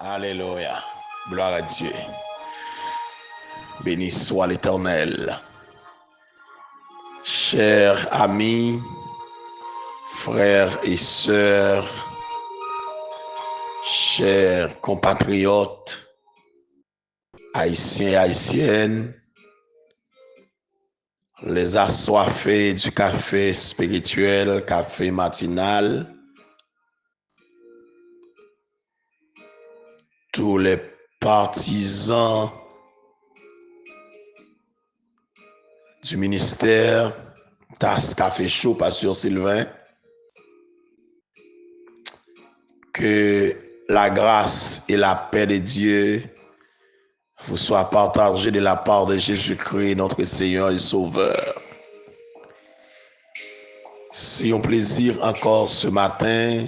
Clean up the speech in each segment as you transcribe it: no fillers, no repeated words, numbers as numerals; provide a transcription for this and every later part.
Alléluia. Gloire à Dieu. Béni soit l'Éternel. Chers amis, frères et sœurs, chers compatriotes, haïtiens et haïtiennes, les assoiffés du café spirituel, café matinal, tous les partisans du ministère Tasse Café Chaud, Pasteur Sylvain, que la grâce et la paix de Dieu vous soient partagées de la part de Jésus-Christ, notre Seigneur et Sauveur. C'est un plaisir encore ce matin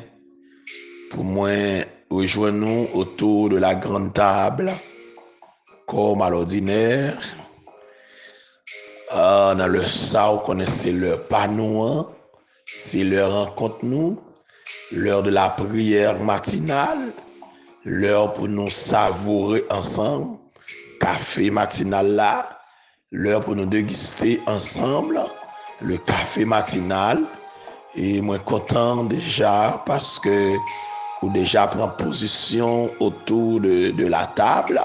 pour moi rejoindre nous autour de la grande table, comme à l'ordinaire. Dans le ça, vous connaissez l'heure pas nous, c'est l'heure rencontre nous, l'heure de la prière matinale, l'heure pour nous savourer ensemble, café matinal là, l'heure pour nous déguster ensemble, le café matinal. Et moi content déjà parce que vous déjà prend position autour de la table.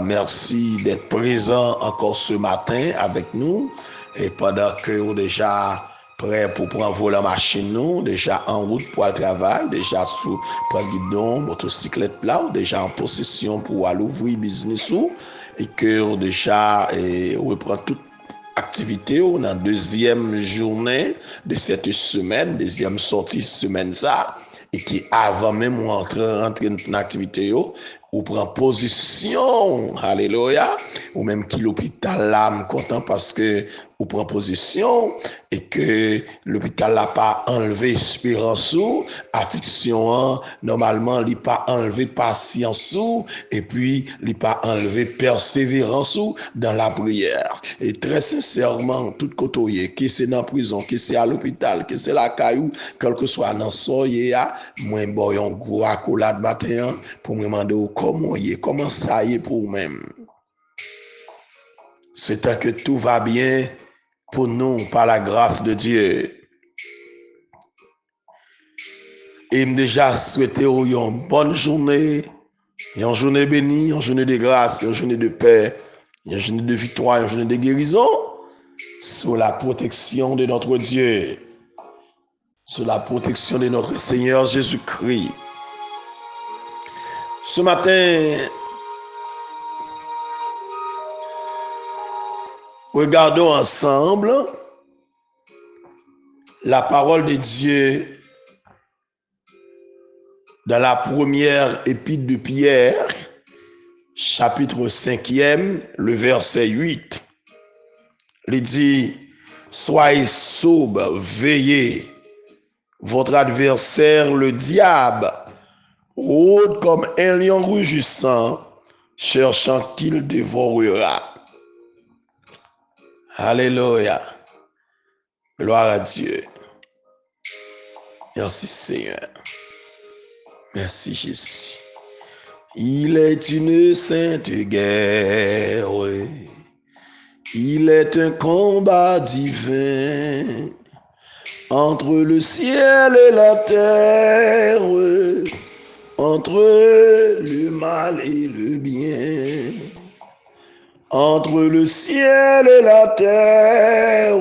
Merci d'être présent encore ce matin avec nous. Et pendant que vous déjà prêt pour prendre la machine, nous, déjà en route pour le travail, déjà sous le guidon, motocyclette là, ou déjà en possession pour aller ouvrir business ou, et que vous déjà reprend toute activité dans la deuxième journée de cette semaine, deuxième sortie semaine ça, et qui avant même rentrer dans l'activité ou prend position, alléluia, ou même qui l'hôpital là, content parce que ou prend position et que l'hôpital n'a pas enlevé espérance ou affliction, normalement il pas enlevé patience ou et puis il pas enlevé persévérance ou dans la prière. Et très sincèrement, tout côté qui c'est dans la prison, qui c'est à l'hôpital, qui c'est la caillou, quel que soit dans soyez moi bon un gros accolade matin pour me demander comment ça y est pour vous-même. C'est que tout va bien pour nous par la grâce de Dieu. Et déjà souhaiter une bonne journée, une journée bénie, une journée de grâce, une journée de paix, une journée de victoire, une journée de guérison, sous la protection de notre Dieu, sous la protection de notre Seigneur Jésus-Christ. Ce matin, regardons ensemble la parole de Dieu dans la première épître de Pierre, chapitre 5e, le verset 8. Il dit, soyez sobres, veillez. Votre adversaire, le diable, rôde comme un lion rugissant, cherchant qu'il dévorera. Alléluia. Gloire à Dieu. Merci Seigneur. Merci Jésus. Il est une sainte guerre. Il est un combat divin entre le ciel et la terre, entre le mal et le bien. Entre le ciel et la terre,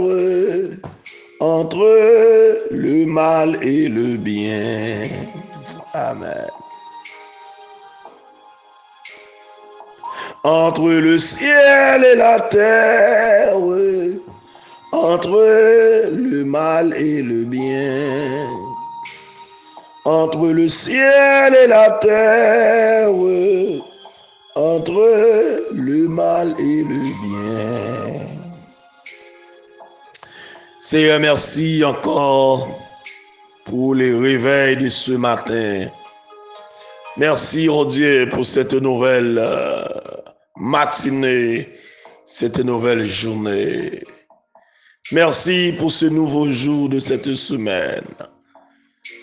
entre le mal et le bien. Amen. Entre le ciel et la terre, entre le mal et le bien. Entre le ciel et la terre, entre le mal et le bien. Seigneur, merci encore pour les réveils de ce matin. Merci, oh Dieu, pour cette nouvelle matinée, cette nouvelle journée. Merci pour ce nouveau jour de cette semaine.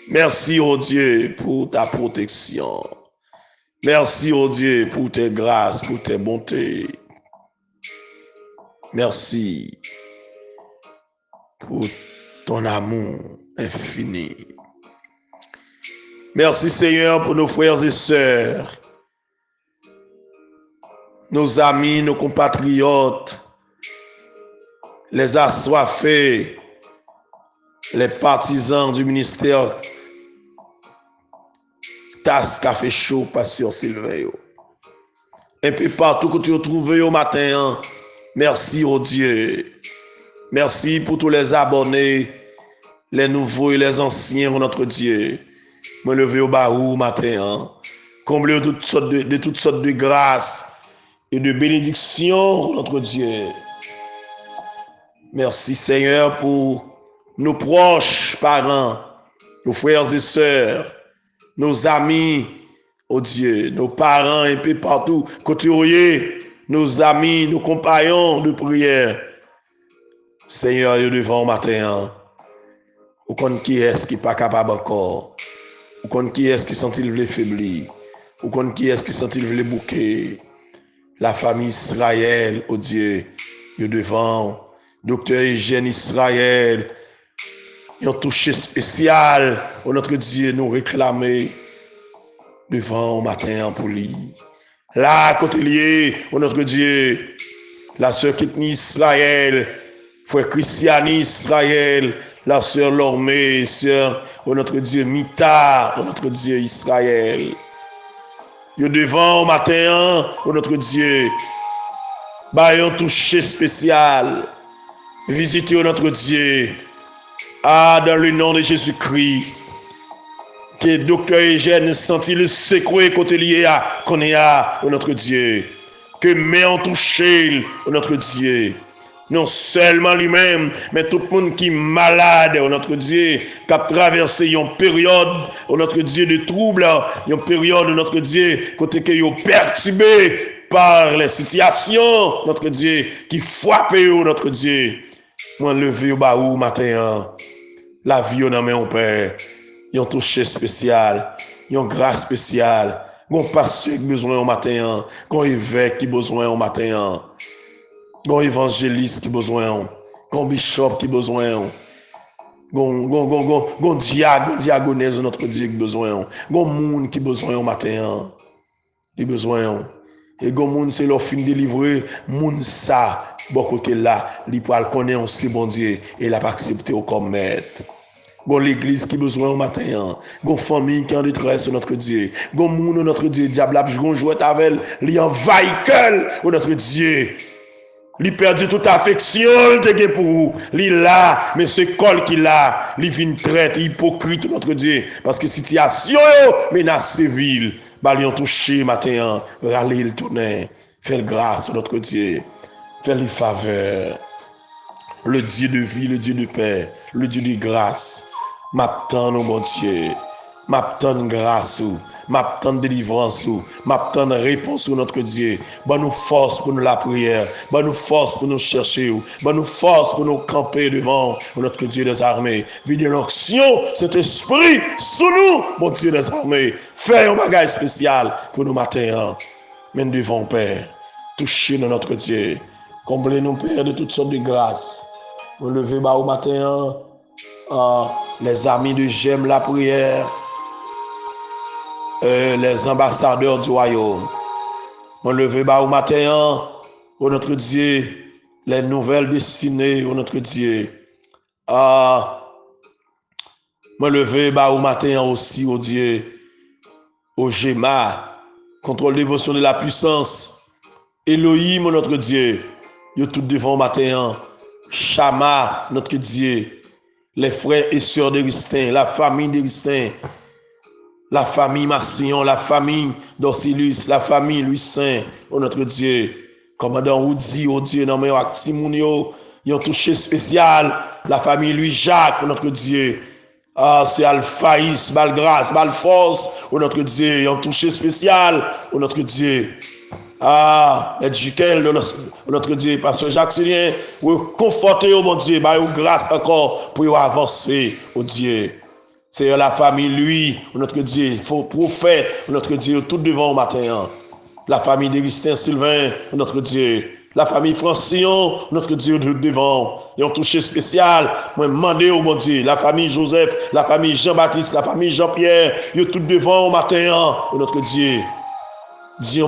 Merci, oh Dieu, pour ta protection. Merci, oh Dieu, pour tes grâces, pour tes bontés. Merci pour ton amour infini. Merci, Seigneur, pour nos frères et sœurs, nos amis, nos compatriotes, les assoiffés, les partisans du ministère Tasse Café Chaud, Pasteur Sylvain. Et puis partout que tu as trouvé au matin, merci au Dieu. Merci pour tous les abonnés, les nouveaux et les anciens, notre Dieu. Me lever au baou matin, comblé de toutes sortes de grâces et de bénédictions, notre Dieu. Merci Seigneur pour nos proches parents, nos frères et sœurs, nos amis, oh Dieu, nos parents et puis partout, côté nos amis, nos compagnons de prière. Seigneur, yo devant matin, ou kon qui est-ce qui pas capable encore, ou kon qui est-ce qui sent-il vle faibli, ou kon qui est-ce qui sent-il vle bouquer. La famille Israël, oh Dieu, yo devant Docteur Eugène Israël, un touché spécial, oh notre Dieu, nous réclamer devant au matin pour lui. Là, côté lié, oh notre Dieu, la sœur Kitni Israël, frère Christian Israël, la sœur Lormé, sœur, oh notre Dieu, Mita, oh notre Dieu Israël. Yo devant au matin, oh notre Dieu, un touché spécial. Visitez notre Dieu. Dans le nom de Jésus-Christ. Que docteur Eugène sentit le secoué côté lié à qu'on est à notre Dieu. Que mais en touché notre Dieu. Non seulement lui-même, mais tout le monde qui est malade, notre Dieu, qui a traversé une période, notre Dieu, de trouble, une période, notre Dieu, côté qui est perturbé par les situations, notre Dieu, qui frappe, notre Dieu. Moi, levé au baou matin, la vie dans mon Père, yon touché spécial, yon grâce spéciale, gon pasteur qui besoin au matin, gon évêque qui besoin au matin, gon évangéliste qui besoin, gon bishop qui besoin, gon diagonesse notre Dieu qui besoin, gon monde qui besoin au matin, qui besoin. Et gon moun c'est leur fin délivré, moun ça, bon côté là, li pral connaître aussi bon Dieu et l'a pas accepté comme maître. Gon l'église qui besoin au matin, gon famille qui en détresse notre Dieu, gon moun notre Dieu diable a gon jouet avec li envahi cœur notre Dieu. Li perdu toute affection de pour vous. Li là, mais ce col qu'il a, li vient traite hypocrite notre Dieu parce que situation menace civile. Bah, li ont touché matin, râler le tourner, faire grâce notre Dieu, faire les faveurs. Le Dieu de vie, le Dieu de paix, le Dieu de grâce. M'attend au bon Dieu, m'attend grâce, m'attend délivrance, m'attend réponse sur notre Dieu. Bah nous force pour nous la prière, bah nous force pour nous chercher, bah nous force pour nous camper devant notre Dieu des armées. Vive l'onction, cet esprit sous nous, mon Dieu des armées. Fais un bagage spécial pour nous matin, mais devant Père, touchez notre Dieu, comblez-nous Père de toutes sortes de grâces. Nous lever bas au matin, les amis de J'aime la prière, les ambassadeurs du royaume. Nous lever bas au matin, oh notre Dieu, les nouvelles destinées, oh notre Dieu. Nous lever bas au matin aussi, oh Dieu, au GEMA, contrôle dévotion de la puissance. Elohim, notre Dieu, yo tout devant au matin. Chama, notre Dieu, les frères et sœurs d'Augustin, la famille d'Augustin, la famille Massillon, la famille d'Orsilus, la famille Louis Saint, oh notre Dieu, commandant Oudi, oh Dieu, non mais Timounio, ils ont touché spécial, la famille Louis Jacques, oh notre Dieu, c'est Alphaïs, Balgrâce, Balforce, oh notre Dieu, ils ont touché spécial, oh notre Dieu. Edjikel, notre Dieu, Pasteur Jacques Sylien, pour conforter, oh mon Dieu, bah, grâce encore pour avancer, oh Dieu. Seigneur, la famille, lui, notre Dieu, faux prophète, notre Dieu, tout devant au matin. La famille d'Augustin Sylvain, notre Dieu. La famille Francillon, notre Dieu, devant. Et on touché spécial, moi, demandé au mon Dieu. La famille Joseph, la famille Jean-Baptiste, la famille Jean-Pierre, ils tout devant au matin, notre Dieu. Dieu,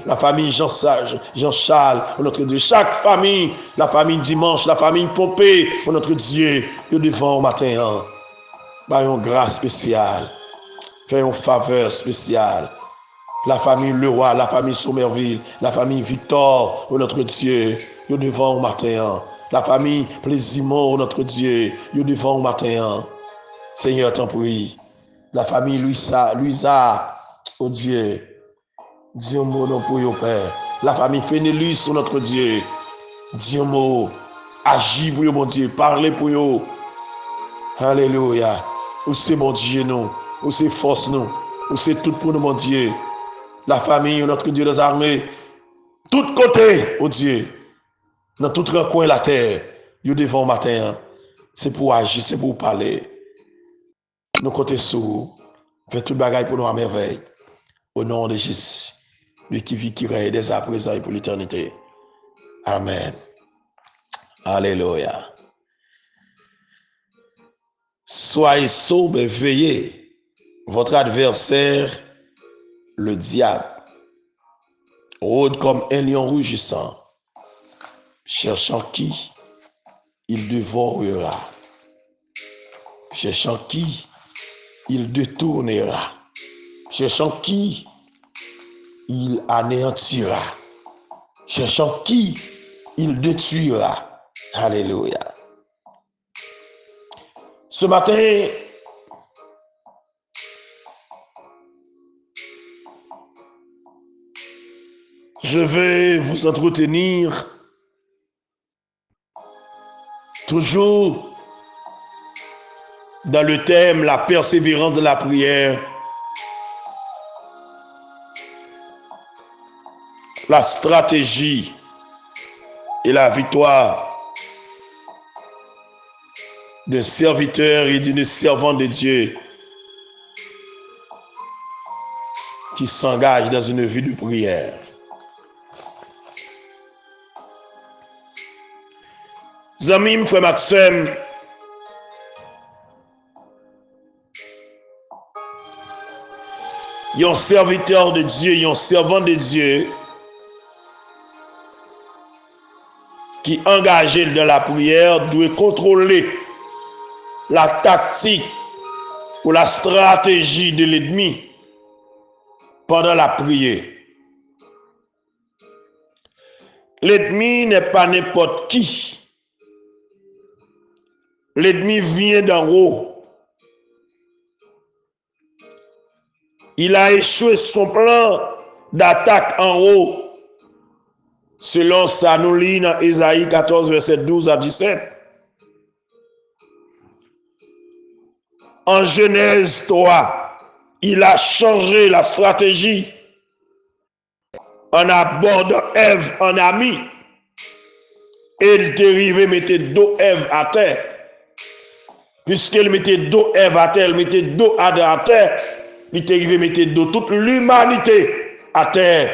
la famille Jean-Charles, notre Dieu. Chaque famille, la famille Dimanche, la famille Pompée, notre Dieu, ils devant au matin. Bah, une grâce spéciale, fait une faveur spéciale. La famille Leroy, la famille Somerville, la famille Victor, notre Dieu, nous devant au matin. La famille Plaisimont, notre Dieu, nous devant au matin. Seigneur, t'en prie. La famille Louisa, oh Dieu, Dieu mon nom pour your Père. La famille Fénélus, notre Dieu, Dieu mon, agis pour mon Dieu, parlez pour yo. Alléluia. Où c'est mon Dieu, nous. Où c'est force, nous. Où c'est tout pour nous, mon Dieu. La famille, notre Dieu des armées. Tout côté, oh Dieu. Dans tout recoin de la terre. Yo devant le matin. C'est pour agir, c'est pour parler. Nos côtés sous. Fait tout bagaille pour nous à merveille. Au nom de Jésus. Lui qui vit, qui règne dès à présent et pour l'éternité. Amen. Alléluia. Soyez sobre et veillez. Votre adversaire, le diable, rôde comme un lion rugissant, cherchant qui il dévorera, cherchant qui il détournera, cherchant qui il anéantira, cherchant qui il détruira. Alléluia. Ce matin, je vais vous entretenir toujours dans le thème la persévérance de la prière, la stratégie et la victoire d'un serviteur et d'une servante de Dieu qui s'engage dans une vie de prière. Amis, frère Maxime, un serviteur de Dieu, un servant de Dieu qui engagé dans la prière doit contrôler la tactique ou la stratégie de l'ennemi pendant la prière. L'ennemi n'est pas n'importe qui. L'ennemi vient d'en haut. Il a échoué son plan d'attaque en haut. Selon ça, nous lit dans Ésaïe 14, verset 12 à 17. En Genèse 3, il a changé la stratégie en abordant Ève en ami. Et il dérivé mettait dos Ève à terre. Puisqu'il mettait dos Ève à terre, il mettait dos Adam à terre, il dérivé mettait dos toute l'humanité à terre.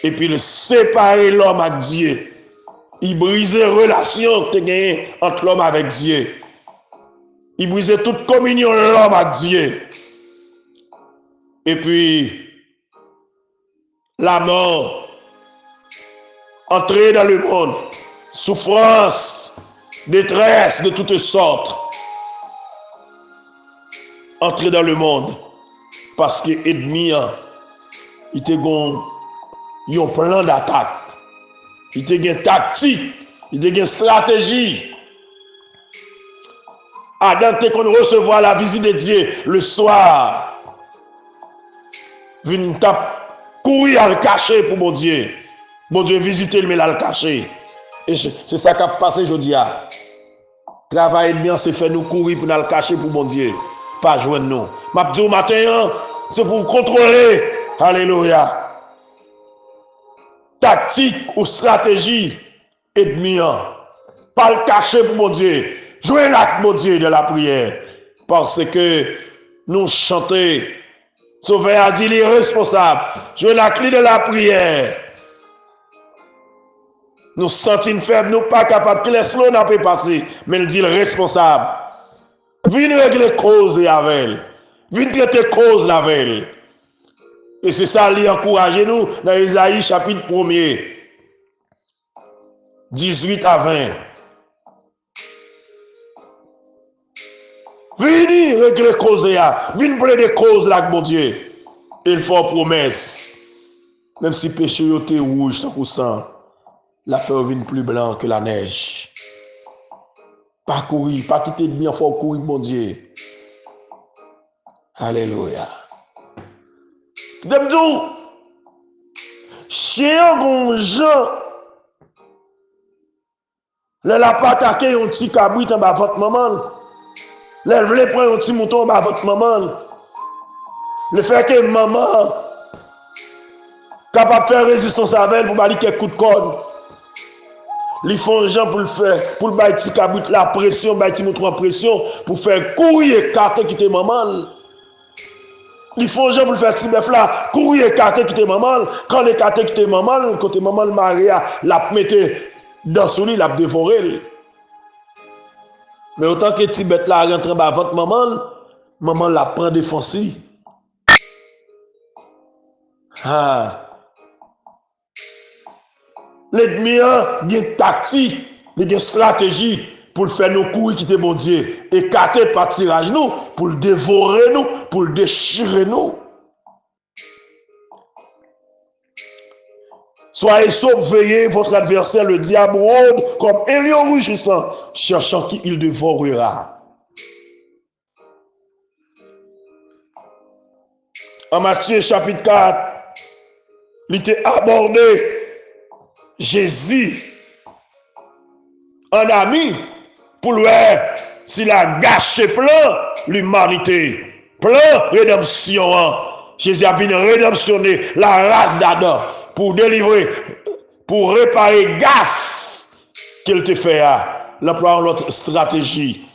Et puis il séparait l'homme à Dieu. Il brisait la relation que gagné entre l'homme avec Dieu. Il brisait toute communion de l'homme à Dieu. Et puis la mort, entrer dans le monde, souffrance, détresse de toutes sortes, entrer dans le monde parce que l'ennemi, il était un plan d'attaque, il était une tactique, il était une stratégie. Adam était qu'on recevoir la visite de Dieu le soir, vient courir à le cacher pour mon Dieu. Mon Dieu visiter mais là le cacher. Et c'est ça qui a passé aujourd'hui. Travail bien, c'est fait nous courir pour nous le cacher pour mon Dieu. Pas joindre nous. M'a dit au matin, c'est pour contrôler. Alléluia. Tactique ou stratégie ennemi. Pas le cacher pour mon Dieu. Jouez l'acte, mon Dieu, de la prière. Parce que nous chantons, Sauveur a dit les responsables. Jouez la clé de la prière. Nous sentons faibles, nous pas capables, que les slow n'a pas passé, mais il dit le responsable. Venez régler cause avec elle. Venez traiter cause avec elle. Et c'est ça qui encourage nous dans Isaïe chapitre 1er, 18 à 20. Venez régler cause, venez plaider cause là, mon Dieu. Il faut promesse. Même si le péché était rouge, 100%, la fleur vient plus blanc que la neige. Pas courir, pas quitter de bien, il faut courir, mon Dieu. Alléluia. Demdou, chien bon Jean, le la pas attaqué un petit cabrit en bas votre maman. Le voulait prendre un petit mouton en bas votre maman. Le fait que maman capable de faire résistance à elle pour bali quelques coups de corde. Ils font gens pour le faire, pour le bailler petit cabrit la pression, bailler petit mouton en pression pour faire courir écarter quitter maman. Ils font gens pour le faire petit bœuf là, courir écarter quitter maman. Quand l'écarter quitter maman, côté maman Maria la mettait dans son lit, la dévorer. Mais autant que petit bête là rentre dans votre maman, maman la prend défensive. Ah. L'ennemi a une tactique, une stratégie pour le faire nous courir quitter mon Dieu, écarter par tirage nous, pour le dévorer nous, pour le déchirer nous. Soyez sauf, veillez, votre adversaire, le diable rôde comme un lion rugissant, cherchant qui il dévorera. En Matthieu chapitre 4, il était abordé Jésus en ami pour lui s'il a gâché plein l'humanité, plein rédemption. Jésus a venu rédemptionner la race d'Adam pour délivrer, pour réparer gaffe qu'il te fait. L'emploi en l'autre stratégie.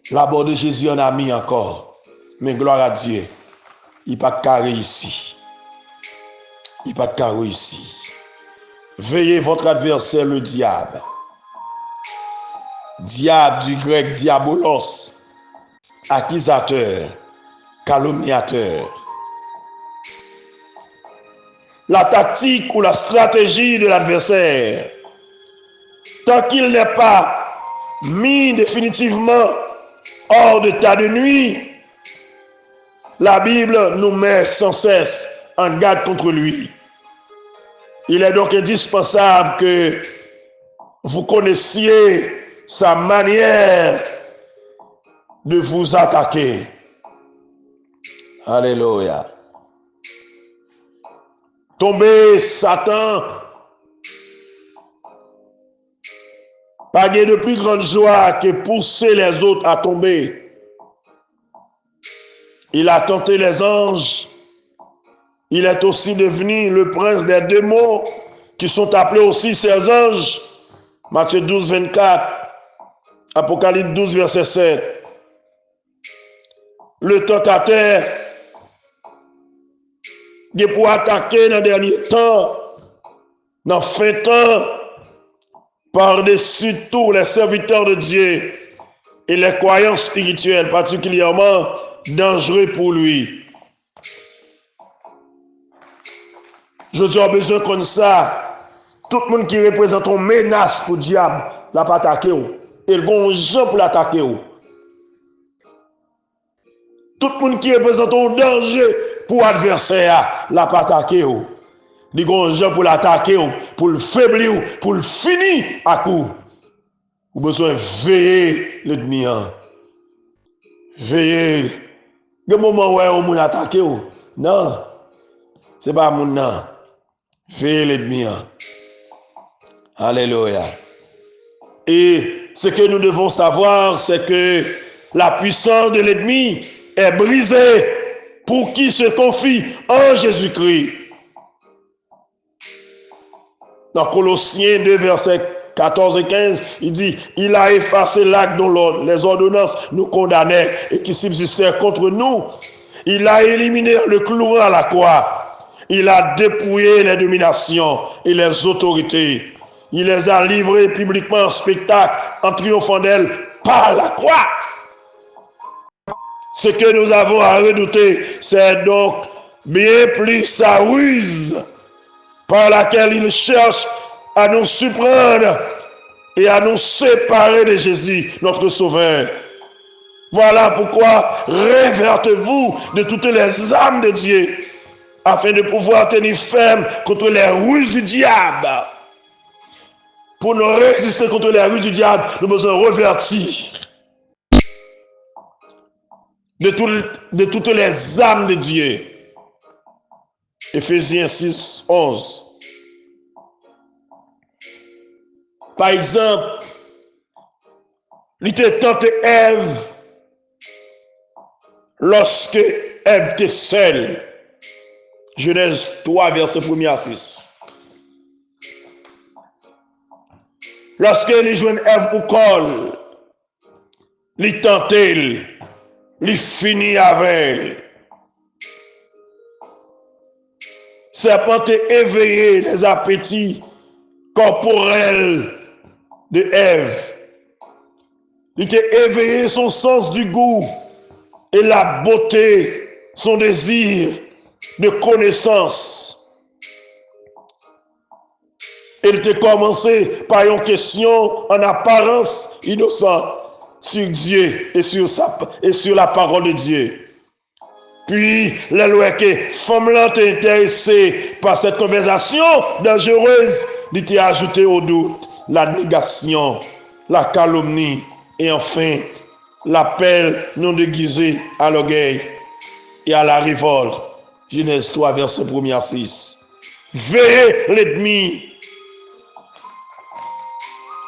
L'aborder Jésus en ami encore. Mais gloire à Dieu, il n'y a pas de carré ici. Il n'y a pas de carreau ici. Veillez votre adversaire, le diable. Diable du grec diabolos, accusateur, calomniateur. La tactique ou la stratégie de l'adversaire, tant qu'il n'est pas mis définitivement hors d'état de nuit, la Bible nous met sans cesse en garde contre lui. Il est donc indispensable que vous connaissiez sa manière de vous attaquer. Alléluia. Tomber Satan, pas de plus grande joie que pousser les autres à tomber. Il a tenté les anges. Il est aussi devenu le prince des démons, qui sont appelés aussi ses anges. Matthieu 12, 24, Apocalypse 12, verset 7. Le tentateur, qui pour attaquer dans le dernier temps, dans le fin temps, par-dessus tous les serviteurs de Dieu et les croyants spirituels, particulièrement dangereux pour lui. Je dis, on a besoin comme ça. Tout le monde qui représente une menace pour le diable, la pas attaquer. Et le bon gens pour l'attaquer. Tout le monde qui représente un danger pour l'adversaire, la pas attaquer. Les bon gens pour l'attaquer, pour le faiblir, pour le finir à coup. Vous avez besoin de veiller l'ennemi. Veiller. Il y a un moment où on va attaquer. Non. Ce n'est pas mon nom. Veillez l'ennemi. Alléluia. Et ce que nous devons savoir, c'est que la puissance de l'ennemi est brisée pour qui se confie en Jésus-Christ. Dans Colossiens 2, verset 14 et 15, il dit, il a effacé l'acte dont les ordonnances nous condamnaient et qui subsistaient contre nous. Il a éliminé le clouant à la croix. Il a dépouillé les dominations et les autorités. Il les a livrées publiquement en spectacle en triomphant d'elles par la croix. Ce que nous avons à redouter, c'est donc bien plus sa ruse par laquelle il cherche à nous surprendre et à nous séparer de Jésus, notre Sauveur. Voilà pourquoi révertez-vous de toutes les âmes de Dieu, afin de pouvoir tenir ferme contre les ruses du diable. Pour nous résister contre les ruses du diable, nous devons revertir de toutes les âmes de Dieu. Éphésiens 6, 11. Par exemple, il était tenté Ève lorsque Ève était seule. Genèse 3, verset 1 à 6. Lorsque les jeunes Ève au col, il tentait, il finit avec. Serpent éveillé les appétits corporels de Ève. Il était éveillé son sens du goût et la beauté, son désir de connaissance. Il était commencé par une question en apparence innocente sur Dieu et sur la parole de Dieu. Puis, la loi que femme était intéressée par cette conversation dangereuse, il était ajouté au doute la négation, la calomnie et enfin l'appel non déguisé à l'orgueil et à la révolte. Genèse 3, verset 1 à 6. Veillez l'ennemi.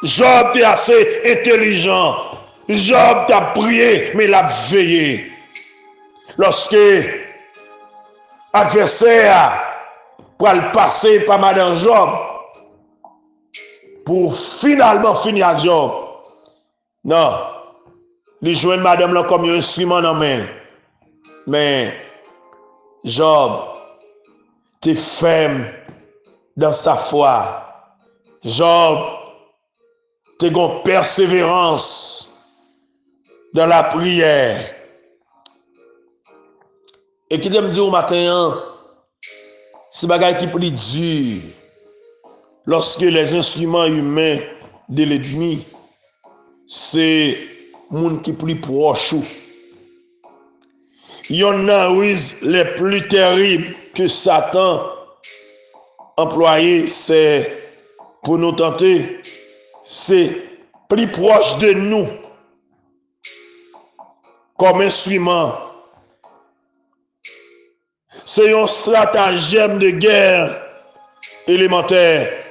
Job était assez intelligent. Job t'a prié, mais il a veillé. Lorsque l'adversaire pour le passer par Madame Job pour finalement finir avec Job. Non, il joue Madame là comme un instrument dans la main. Mais Job était ferme dans sa foi. Job était en persévérance dans la prière. Et qui me dit au matin, c'est bagaille qui plus dur lorsque les instruments humains de l'ennemi, c'est monde qui plus proche. Il y en a les plus terribles que Satan employé, c'est pour nous tenter, c'est plus proche de nous comme instrument. C'est un stratagème de guerre élémentaire.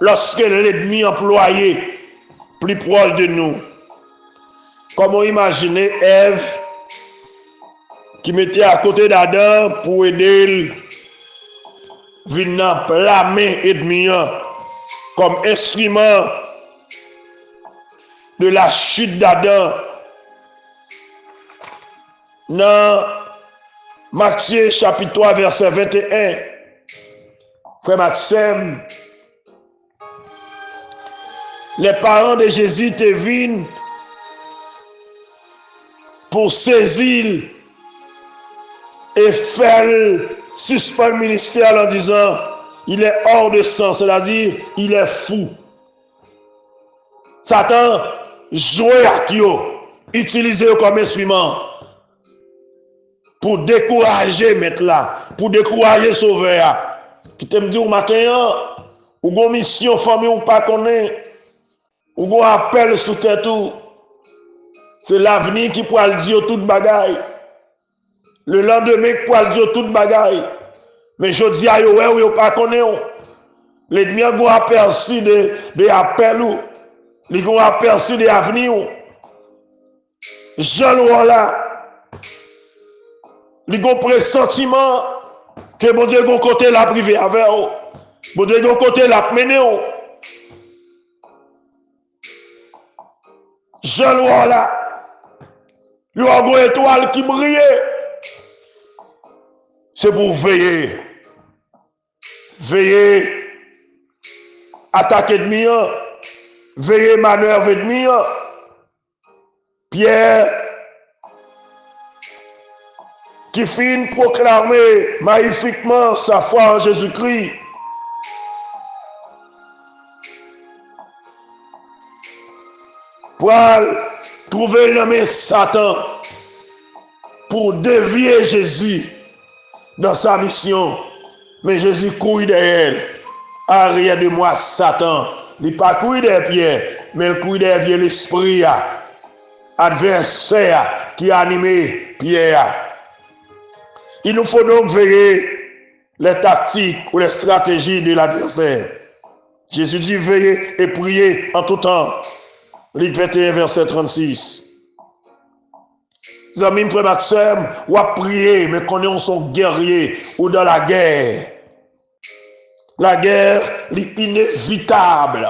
Lorsque l'ennemi employé plus proche de nous, comment imaginer Ève qui mettait à côté d'Adam pour aider venant la main ennemie comme instrument de la chute d'Adam. Dans Matthieu chapitre 3 verset 21, frère Maxime, les parents de Jésus te viennent pour saisir et faire suspendre le ministère en disant il est hors de sens, c'est-à-dire il est fou. Satan jouait à Kyo, utilisé comme instrument pour décourager mettre là, pour décourager sauveur. Qui te me dit au matin, ou une mission famille ou pas connaît, ou un appel sous tête tout. C'est l'avenir qui pourra le dire toute bagaille. Le lendemain qui pourra le dire toute bagaille. Mais je dis à vous, vous pas connaît. L'ennemi a un aperçu de appel ou. Il a un aperçu de l'avenir. Jean là. Il a un pressentiment Que mon Dieu, bon côté la privé avec vous. Bon Dieu, bon côté la mené vous. Jean-Louis là, il y a une étoile qui brille. C'est pour veiller. Veiller, attaquer ennemi, veiller manœuvre ennemi. Pierre, qui finit proclamer magnifiquement sa foi en Jésus-Christ. Pour trouver le nom Satan pour dévier Jésus dans sa mission. Mais Jésus couille derrière. Arrière de moi, Satan. Il pas couille derrière Pierre, mais il couille derrière l'esprit adversaire qui a animé Pierre. Il nous faut donc veiller les tactiques ou les stratégies de l'adversaire. Jésus dit veiller et prier en tout temps. Luc 21, verset 36. Les amis, frère Maxime, ou à prier, mais qu'on est son guerrier ou dans la guerre. La guerre est inévitable.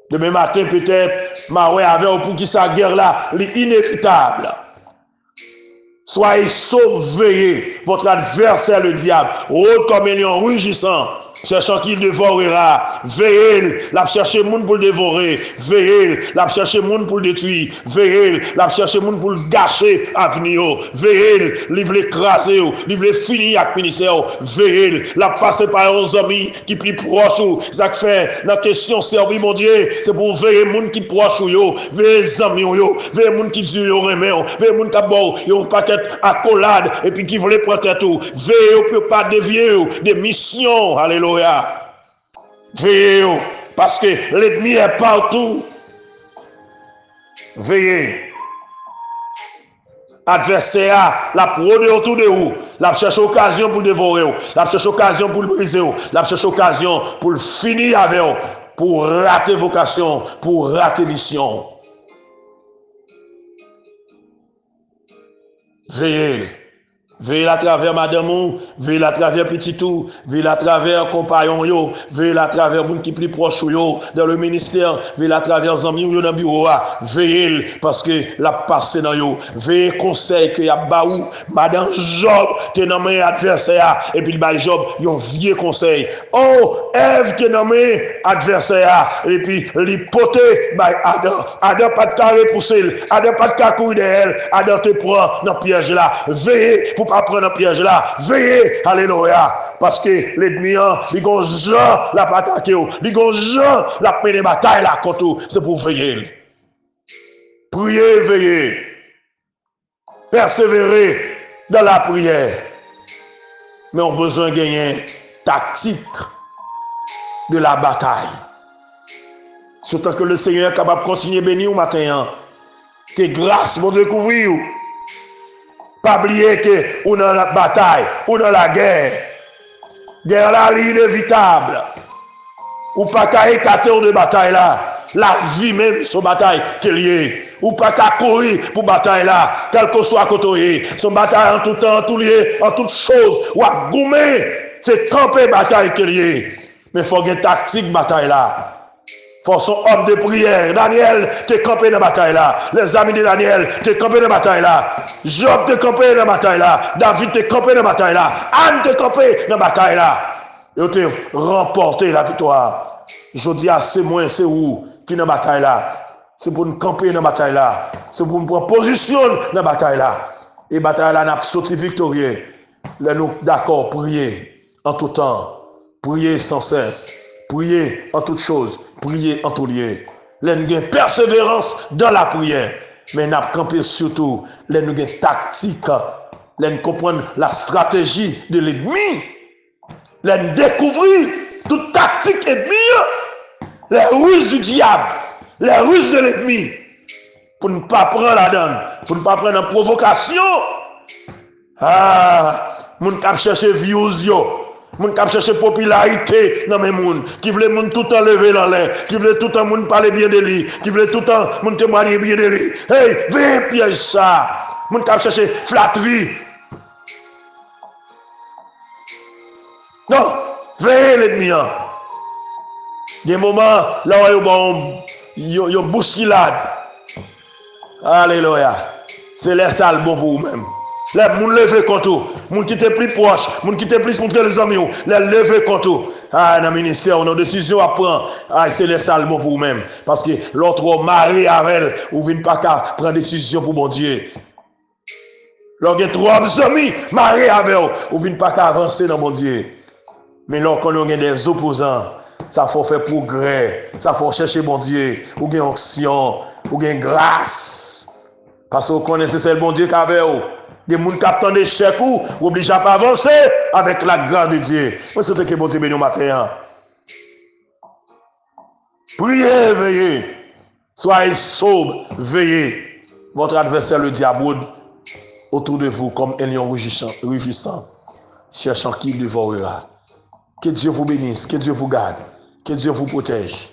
Demain matin, peut-être, Maoué avait pour qui sa guerre là, est inévitable. Soyez sauvés, votre adversaire le diable, haut comme un lion rugissant, cherchant qu'il dévorera. Veillez, l'a chercher monde pour le dévorer. Veillez, l'a chercher monde pour le détruire. Veillez, l'a chercher monde pour le gâcher avenir. Veillez, livre l'écraser, livre les finir avec ministère. Veillez, l'a passer par nos amis qui plus proches. Ça fait la question servir mon Dieu, c'est pour veiller monde qui proche yo, veiller les amis yo, veiller monde qui dure yo remet, veiller monde qui bon yo paquet accolade et puis qui voulait prendre tout. Veillez pour pas dévier des missions. Alléluia. Veillez, parce que l'ennemi est partout. Veillez. Adversaire, la prône autour de vous. La cherche occasion pour dévorer. La cherche occasion pour le briser. La cherche occasion pour finir avec vous. Pour rater vocation. Pour rater mission. Veillez. Veillez à travers madame, veillez à travers petit tout, veillez à travers compagnon yo, veillez à travers moun qui plus proche yo dans le ministère, veillez à travers amis yo dans bureau, veillez parce que la passé dans yo, veillez conseil que y a baou, madame Job te nommé adversaire et puis le Job yon vieux conseil. Oh, Ève te nommé adversaire et puis l'hypothèse by Adam, Adam pas de carré pousser, Adam pas de cacouille d'elle, Adam te prend dans piège là. Veillez pour pas prendre un piège là. Veillez, alléluia. Parce que l'ennemi, il gon Jean la attaque, il gon Jean la peine de bataille là contre c'est pour veiller. Priez, veillez. Persévérer dans la prière. Mais on a besoin de gagner tactique de la bataille. Surtout que le Seigneur est capable de continuer à bénir au matin. Que grâce vous découvrir. Pas oublier que ou dans la bataille, ou dans la guerre. Guerre là, est inévitable. Ou pas qu'à écarter de bataille là. La vie même, son bataille qui est liée. Ou pas qu'à courir pour bataille là. Quel que soit côté. Son bataille en tout temps, en tout lieu, en toute chose. Ou à gommer. C'est camper bataille qui est liée. Mais il faut une tactique bataille là. Faut son homme de prière. Daniel te campé dans la bataille là. Les amis de Daniel te campé dans la bataille là. Job te campé dans la bataille là. David te campé dans la bataille là. Anne te campé dans la bataille là. Et te remporté la victoire. Je dis à c'est moi, c'est où qui dans la bataille là. C'est pour nous camper dans la bataille là. C'est pour nous prendre position dans la bataille là. Et la bataille là n'a sorti victorieux. Là nous d'accord prier en tout temps. Prier sans cesse. Priez en toutes choses, priez en tout lieu. Nous avons persévérance dans la prière, mais nous avons campé surtout, nous avons une tactique, nous avons comprendre la stratégie de l'ennemi, nous avons découvrir toute tactique ennemie, les ruses du diable, les ruses de l'ennemi, pour ne pas prendre la donne, pour ne pas prendre une provocation. Ah, nous avons cherché views yo. Moun k'ap chercher popularité dans mes moun, qui veut moun tout en lever dans l'air, qui veut tout en moun parler bien de lui, qui veut tout en moun témoigner bien de lui. Hey, viens piège ça. Moun k'ap chercher flatterie. Non, veillez l'ennemi. Des moments là où il y a une bousculade. Alléluia. C'est les salles bon pour vous-même. Les gens lever contre vous. Les gens qui étaient plus proches, les gens qui étaient plus contre les amis, les lever contre vous. Ah, dans le ministère, on a une décision à prendre. Ah, c'est les salles bon pour vous-même. Parce que l'autre mari avec elle, ou vient pas qu'à prendre décision pour mon Dieu. Lorsqu'il y a trois amis mariés avec vous, ou vient pas qu'à avancer dans mon Dieu. Mais lorsqu'on a des opposants, ça faut faire progrès, ça faut chercher mon Dieu, ou gain onction, ou gain grâce. Parce que vous connaissez c'est le bon Dieu qui avait vous. Des gens qui attendent des chèques ou obligés à pas avancer avec la grâce de Dieu. Moi, c'est que bon Dieu béni au matin. Priez, veillez. Soyez sobre, veillez. Votre adversaire, le diable, autour de vous comme un lion rugissant, cherchant qui il dévorera. Que Dieu vous bénisse, que Dieu vous garde, que Dieu vous protège.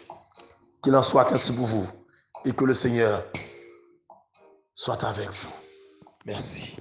Qu'il en soit ainsi pour vous et que le Seigneur soit avec vous. Merci.